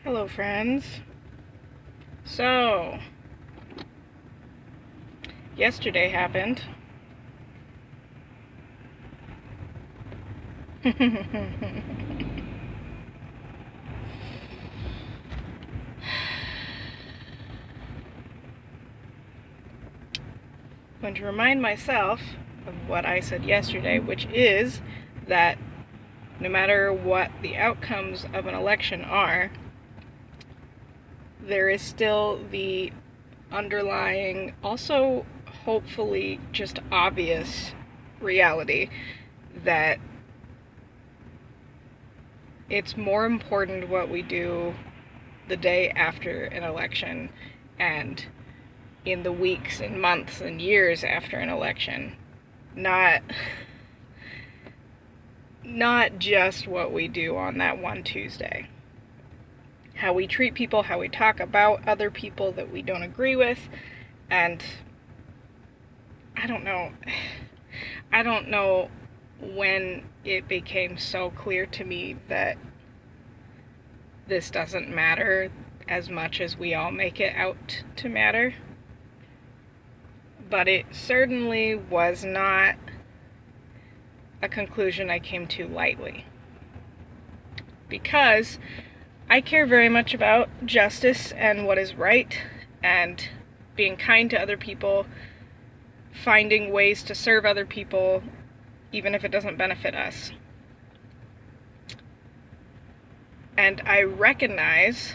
Hello, friends. So, yesterday happened. I'm going to remind myself of what I said yesterday, which is that no matter what the outcomes of an election are, there is still the underlying, also hopefully just obvious reality that it's more important what we do the day after an election and in the weeks and months and years after an election. Not just what we do on that one Tuesday. How we treat people, how we talk about other people that we don't agree with, and I don't know when it became so clear to me that this doesn't matter as much as we all make it out to matter. But it certainly was not a conclusion I came to lightly. Because I care very much about justice and what is right, and being kind to other people, finding ways to serve other people, even if it doesn't benefit us. And I recognize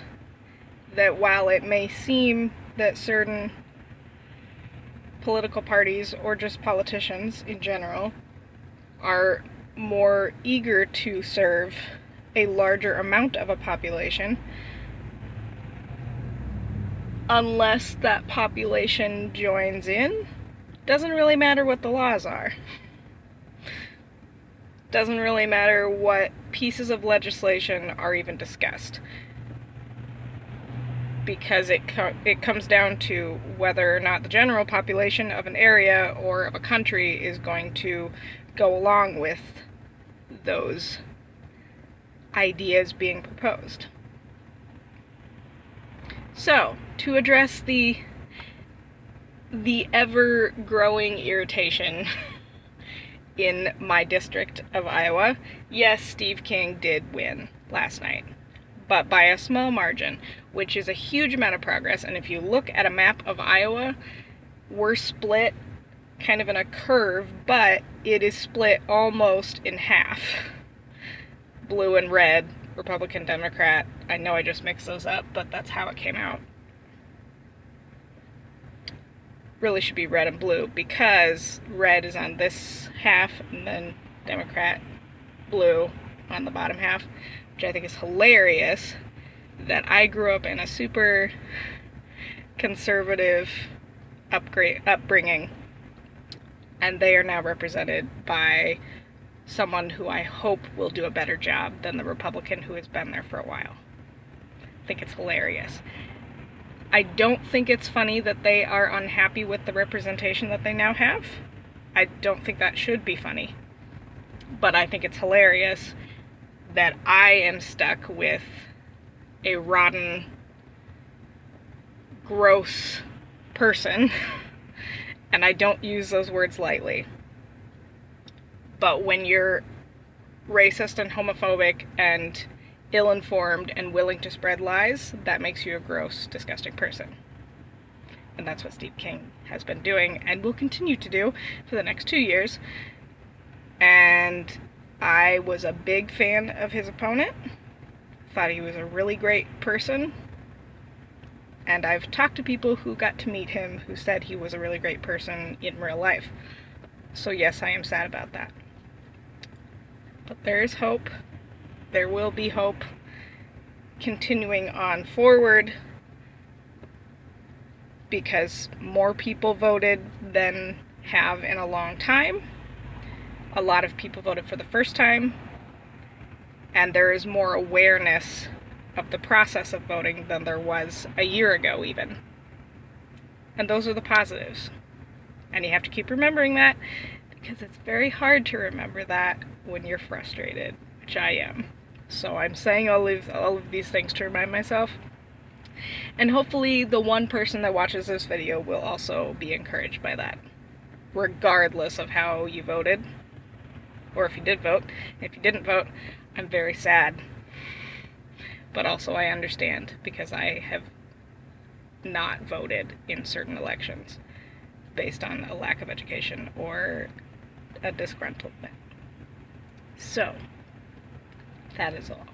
that while it may seem that certain political parties, or just politicians in general, are more eager to serve a larger amount of a population, unless that population joins in, doesn't really matter what the laws are. Doesn't really matter what pieces of legislation are even discussed. Because it comes down to whether or not the general population of an area or of a country is going to go along with those ideas being proposed. So, to address the ever-growing irritation in my district of Iowa, yes, Steve King did win last night, but by a small margin, which is a huge amount of progress. And if you look at a map of Iowa, we're split kind of in a curve, but it is split almost in half. Blue and red, Republican, Democrat. I know I just mixed those up, but that's how it came out. Really should be red and blue, because red is on this half and then Democrat, blue on the bottom half, which I think is hilarious that I grew up in a super conservative upbringing, and they are now represented by someone who I hope will do a better job than the Republican who has been there for a while. I think it's hilarious. I don't think it's funny that they are unhappy with the representation that they now have. I don't think that should be funny. But I think it's hilarious that I am stuck with a rotten, gross person, and I don't use those words lightly. But when you're racist and homophobic and ill-informed and willing to spread lies, that makes you a gross, disgusting person. And that's what Steve King has been doing and will continue to do for the next 2 years. And I was a big fan of his opponent. Thought he was a really great person. And I've talked to people who got to meet him who said he was a really great person in real life. So yes, I am sad about that. But there is hope. There will be hope continuing on forward, because more people voted than have in a long time. A lot of people voted for the first time, and there is more awareness of the process of voting than there was a year ago even. And those are the positives. And you have to keep remembering that, because it's very hard to remember that when you're frustrated, which I am. So I'm saying all of these things to remind myself. And hopefully the one person that watches this video will also be encouraged by that, regardless of how you voted, or if you did vote. If you didn't vote, I'm very sad. But also I understand, because I have not voted in certain elections based on a lack of education or a disgruntlement. So, that is all.